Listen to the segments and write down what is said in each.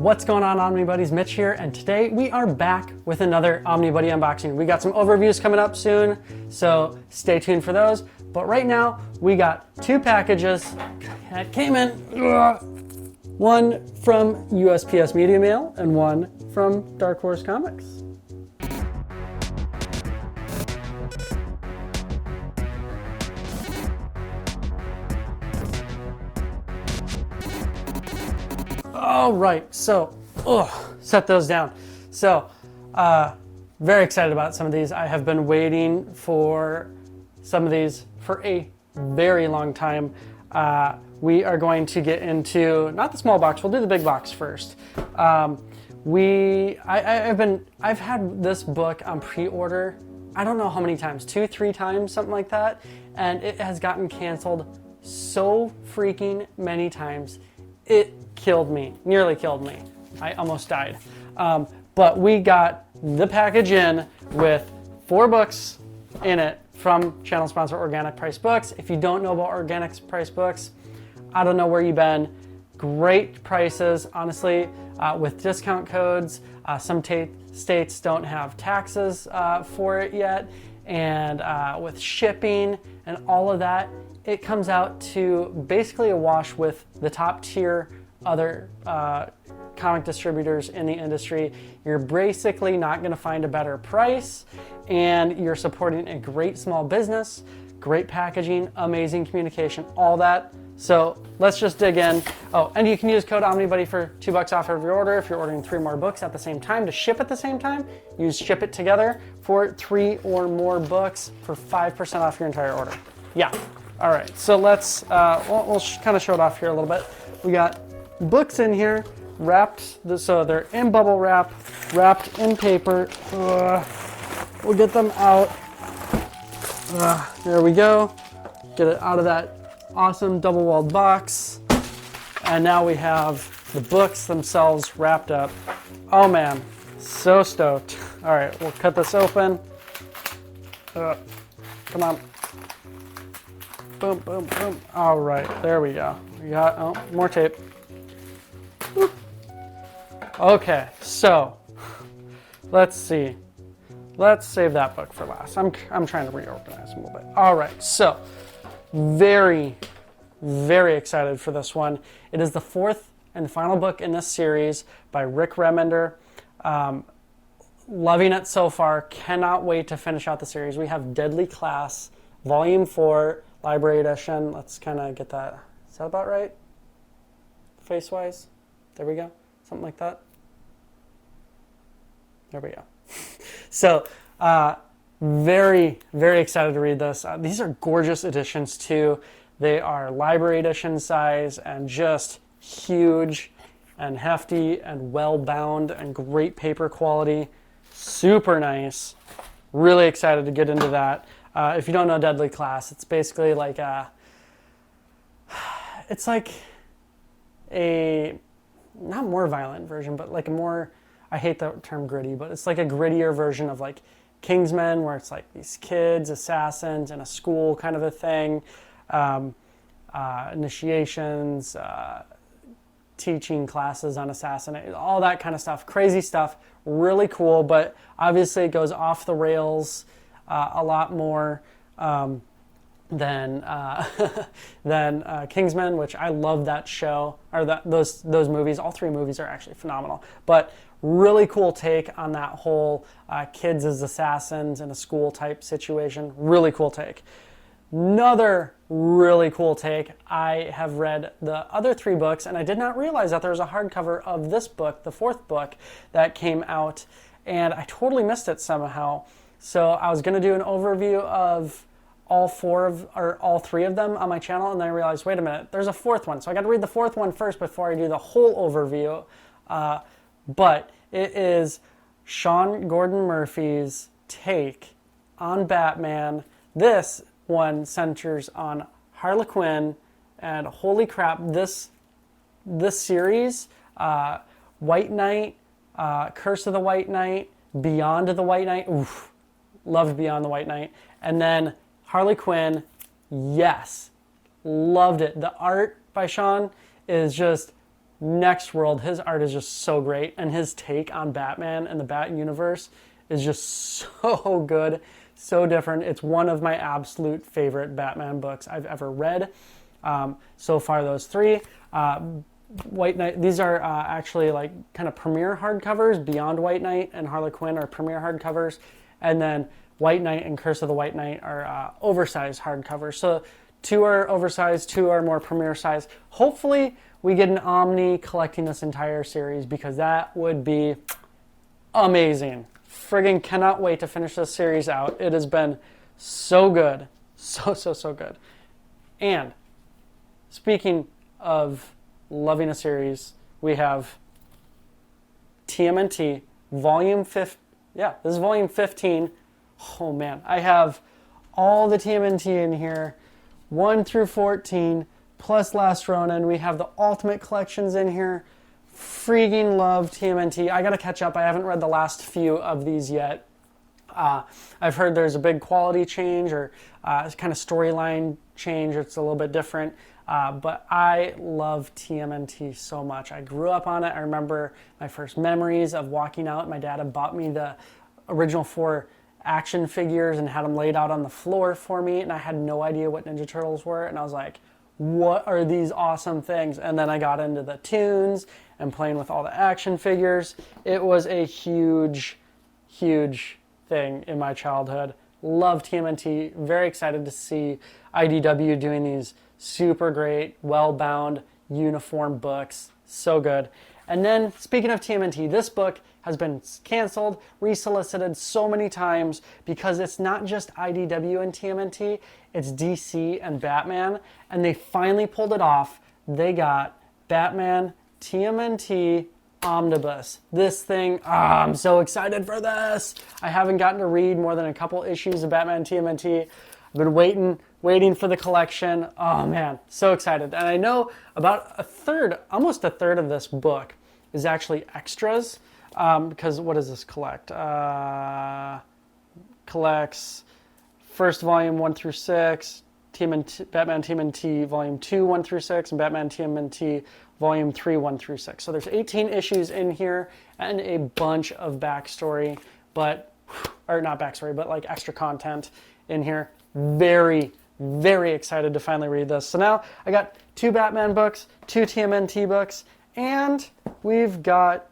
What's going on, Omnibuddies? Mitch here, and today we are back with another Omnibuddy unboxing. We got some overviews coming up soon, so stay tuned for those. But right now, we got two packages that came in. One from USPS Media Mail and one from Dark Horse Comics. All right, so set those down. So very excited about some of these. I have been waiting for some of these for a very long time. We are going to get into not the small box. We'll do the big box first. I've had this book on pre-order. I don't know how many times, 2-3 times, something like that, and it has gotten canceled so freaking many times. It killed me, nearly killed me. I almost died. But we got the package in with 4 books in it from channel sponsor Organic Price Books. If you don't know about Organic Price Books, I don't know where you've been. Great prices, honestly, with discount codes. Some states don't have taxes for it yet. And with shipping and all of that, it comes out to basically a wash with the top tier other comic distributors in the industry. You're basically not going to find a better price, and you're supporting a great small business, great packaging, amazing communication, all that. So let's just dig in. Oh, and you can use code Omnibuddy for $2 off every order if you're ordering 3 more books at the same time. To ship at the same time, use Ship It Together for 3 or more books for 5% off your entire order. Yeah. All right, so let's, we'll kind of show it off here a little bit. We got books in here, wrapped, so they're in bubble wrap, wrapped in paper. We'll get them out. There we go. Get it out of that awesome double-walled box. And now we have the books themselves wrapped up. Oh man, so stoked. All right, we'll cut this open. Come on. Boom, boom, boom. All right, there we go. We got, more tape. Whoop. Okay, so let's see. Let's save that book for last. I'm trying to reorganize a little bit. All right, so very, very excited for this one. It is the 4th and final book in this series by Rick Remender. Loving it so far. Cannot wait to finish out the series. We have Deadly Class, Volume 4, Library Edition. Let's kind of get that. Is that about right? Face-wise? There we go. Something like that. There we go. So, very, very excited to read this. These are gorgeous editions too. They are library edition size and just huge and hefty and well-bound and great paper quality. Super nice. Really excited to get into that. If you don't know Deadly Class, it's basically like it's like a, not more violent version, but like a more, I hate the term gritty, but it's like a grittier version of like Kingsman, where it's like these kids, assassins in a school kind of a thing, initiations, teaching classes on assassination, all that kind of stuff, crazy stuff, really cool, but obviously it goes off the rails a lot more than Kingsman, which I love that show, or those movies. All 3 movies are actually phenomenal, but really cool take on that whole kids as assassins in a school type situation. Really cool take. Another really cool take, I have read the other 3 books, and I did not realize that there was a hardcover of this book, the 4th book, that came out, and I totally missed it somehow. So I was going to do an overview of all 3 of them on my channel, and then I realized, wait a minute, there's a 4th one. So I got to read the 4th one first before I do the whole overview. But it is Sean Gordon Murphy's take on Batman. This one centers on Harley Quinn, and holy crap, this series, White Knight, Curse of the White Knight, Beyond the White Knight, oof, loved Beyond the White Knight, and then Harley Quinn, yes, loved it. The art by Sean is just next world. His art is just so great, and his take on Batman and the Bat universe is just so good, so different. It's one of my absolute favorite Batman books I've ever read. So far, those three. White Knight, these are actually like kind of premiere hardcovers. Beyond White Knight and Harley Quinn are premiere hardcovers. And then White Knight and Curse of the White Knight are oversized hardcovers. So 2 are oversized, 2 are more premiere size. Hopefully we get an Omni collecting this entire series, because that would be amazing. Friggin' cannot wait to finish this series out. It has been so good. So good. And speaking of loving a series, we have TMNT Volume 15. Yeah, this is Volume 15. Oh man, I have all the TMNT in here, 1 through 14, plus Last Ronin. We have the Ultimate Collections in here. Freaking love TMNT. I gotta catch up. I haven't read the last few of these yet. I've heard there's a big quality change, or kind of storyline change. It's a little bit different. But I love TMNT so much. I grew up on it. I remember my first memories of walking out. My dad had bought me the original 4 action figures and had them laid out on the floor for me, and I had no idea what Ninja Turtles were, and I was like, what are these awesome things? And then I got into the tunes and playing with all the action figures. It was a huge thing in my childhood. Love TMNT. Very excited to see IDW doing these super great, well-bound, uniform books. So good. And then, speaking of TMNT, this book has been canceled, resolicited so many times, because it's not just IDW and TMNT, it's DC and Batman, and they finally pulled it off. They got Batman TMNT Omnibus. This thing, I'm so excited for this. I haven't gotten to read more than a couple issues of Batman TMNT. I've been waiting for the collection. Oh man, so excited. And I know about almost a third of this book is actually extras, because what does this collect? Collects first volume 1 through 6, Batman TMNT volume 2 1 through 6, and Batman TMNT volume 3 1 through 6. So there's 18 issues in here and a bunch of backstory, but like extra content in here. Very excited to finally read this. So now I got 2 Batman books, 2 TMNT books, and we've got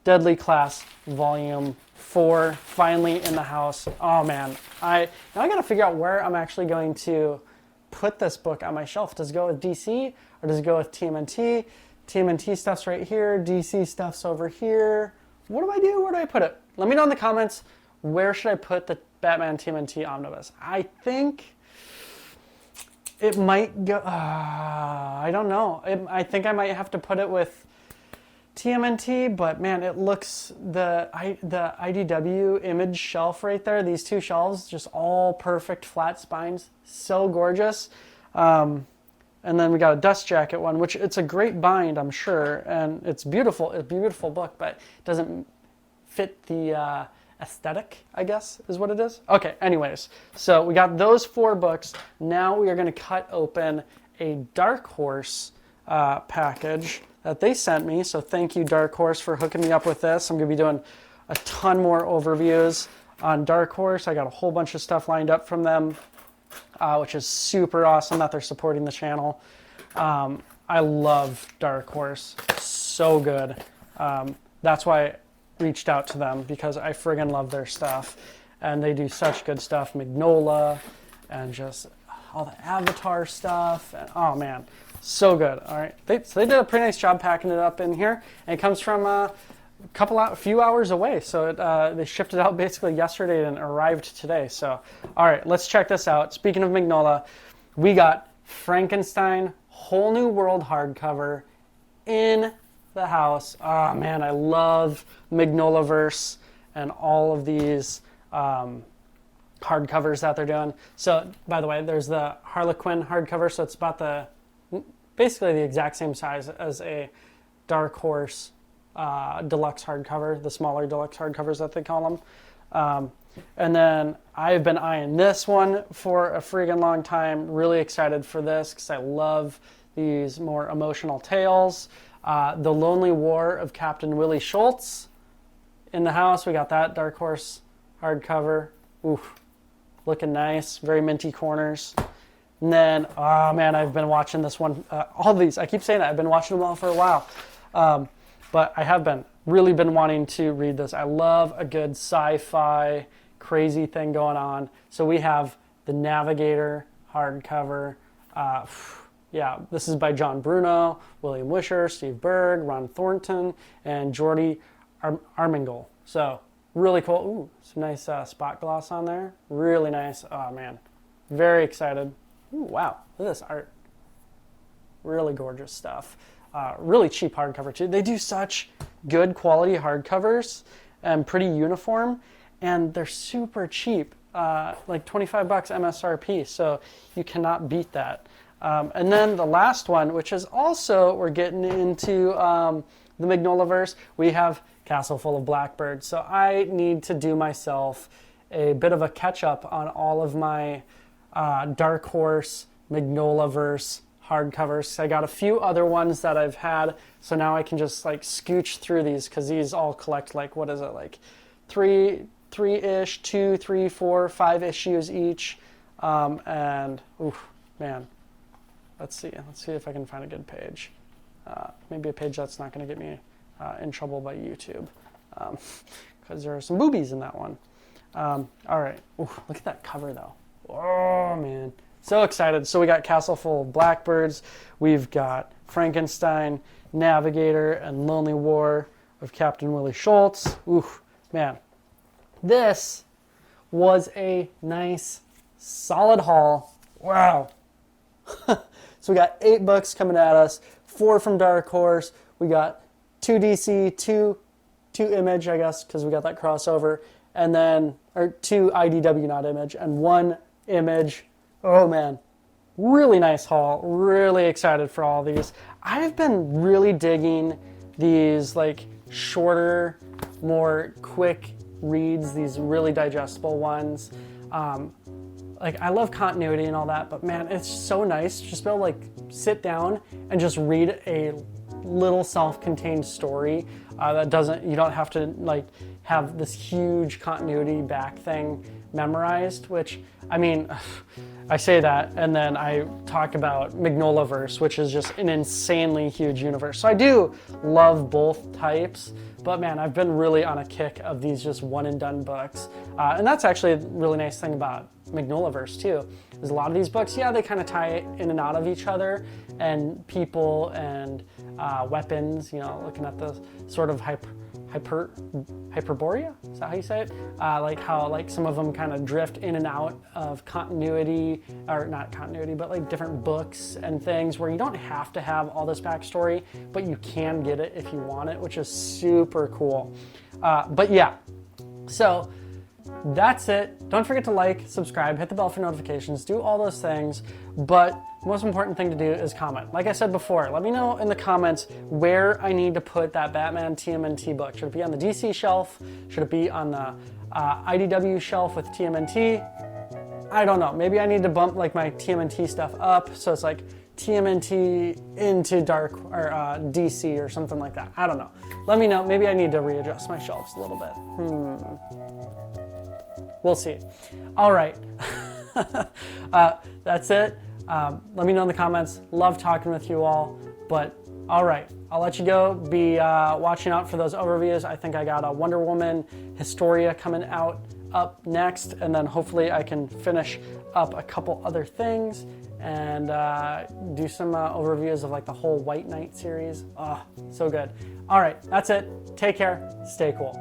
Deadly Class Volume 4 finally in the house. Oh man, now I gotta figure out where I'm actually going to put this book on my shelf. Does it go with DC or does it go with TMNT? TMNT stuff's right here, DC stuff's over here. What do I do? Where do I put it? Let me know in the comments, where should I put the Batman TMNT Omnibus? I think it might go, I don't know. I think I might have to put it with TMNT, but man, it looks, the IDW image shelf right there, these 2 shelves, just all perfect flat spines, so gorgeous. And then we got a Dust Jacket one, which it's a great bind, I'm sure, and it's beautiful. It's a beautiful book, but it doesn't fit the aesthetic, I guess, is what it is. Okay, anyways, so we got those 4 books. Now we are going to cut open a Dark Horse package that they sent me. So thank you, Dark Horse, for hooking me up with this. I'm going to be doing a ton more overviews on Dark Horse. I got a whole bunch of stuff lined up from them, which is super awesome that they're supporting the channel. I love Dark Horse. So good. That's why I reached out to them, because I friggin' love their stuff. And they do such good stuff. Magnola and just all the Avatar stuff. And, oh man, so good. All right, so they did a pretty nice job packing it up in here. And it comes from a few hours away. So they shipped it out basically yesterday and arrived today. So, all right, let's check this out. Speaking of Magnola, we got Frankenstein Whole New World hardcover in the house. Oh man, I love Magnolaverse and all of these hardcovers that they're doing. So, by the way, there's the Harlequin hardcover, so it's about basically the exact same size as a Dark Horse deluxe hardcover, the smaller deluxe hardcovers that they call them. And then I've been eyeing this one for a freaking long time. Really excited for this because I love these more emotional tales. The Lonely War of Captain Willie Schultz in the house. We got that Dark Horse hardcover. Oof, looking nice. Very minty corners. And then, oh man, I've been watching this one. All these, I keep saying that. I've been watching them all for a while. But I have really been wanting to read this. I love a good sci-fi crazy thing going on. So we have The Navigator hardcover. Yeah, this is by John Bruno, William Wisher, Steve Berg, Ron Thornton, and Jordi Armengol. So really cool. Ooh, some nice spot gloss on there. Really nice. Oh man, very excited. Ooh, wow, look at this art. Really gorgeous stuff. Really cheap hardcover too. They do such good quality hardcovers and pretty uniform, and they're super cheap. Like $25 MSRP, so you cannot beat that. And then the last one, which is also, we're getting into the Mignolaverse, we have Castle Full of Blackbirds. So I need to do myself a bit of a catch-up on all of my Dark Horse Mignolaverse hardcovers. I got a few other ones that I've had, so now I can just like scooch through these, because these all collect like, what is it, like three-ish, 2, 3, 4, 5 issues each. And oof, man, let's see if I can find a good page. Maybe a page that's not going to get me in trouble by YouTube, because there are some boobies in that one. All right, ooh, look at that cover though. Oh man, so excited. So we got Castle Full of Blackbirds, we've got Frankenstein, Navigator, and Lonely War of Captain Willie Schultz. Ooh, man, this was a nice solid haul. Wow. So we got 8 books coming at us, 4 from Dark Horse. We got 2 DC, 2 Image, I guess, because we got that crossover, and then, or 2 IDW, not Image, and 1 Image. Oh man, really nice haul. Really excited for all these. I've been really digging these like shorter, more quick reads, these really digestible ones. Like, I love continuity and all that, but man, it's so nice to just be able to like sit down and just read a little self-contained story that you don't have to like have this huge continuity back thing memorized, which, I mean, I say that and then I talk about Mignolaverse, which is just an insanely huge universe. So I do love both types, but man, I've been really on a kick of these just one and done books. And that's actually a really nice thing about Mignolaverse too, is a lot of these books, yeah, they kind of tie in and out of each other, and people and weapons, you know, looking at the sort of Hyperborea, is that how you say it? Like how like some of them kind of drift in and out of continuity, or not continuity, but like different books and things where you don't have to have all this backstory, but you can get it if you want it, which is super cool. But yeah, so that's it. Don't forget to like, subscribe, hit the bell for notifications, do all those things, but the most important thing to do is comment. Like I said before, let me know in the comments where I need to put that Batman TMNT book. Should it be on the DC shelf? Should it be on the IDW shelf with TMNT? I don't know. Maybe I need to bump like my TMNT stuff up so it's like TMNT into Dark or DC or something like that. I don't know. Let me know. Maybe I need to readjust my shelves a little bit. We'll see. All right. That's it. Let me know in the comments. Love talking with you all. But all right, I'll let you go. Be watching out for those overviews. I think I got a Wonder Woman Historia coming out up next, and then hopefully I can finish up a couple other things and do some overviews of like the whole White Knight series. Oh, so good. All right, that's it. Take care. Stay cool.